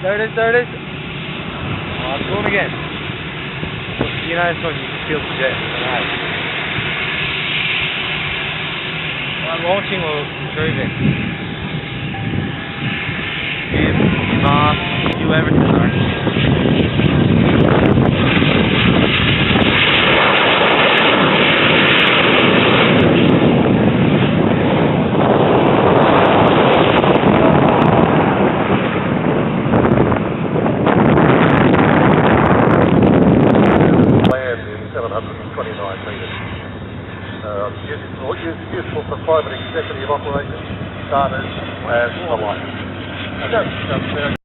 there it is, there it is. Oh, it's going again. You know, this one you can feel the jet. Well, launching will improve it. You mask, you do everything, land in 729 metres. Useful for private executive operators, starters, and the like.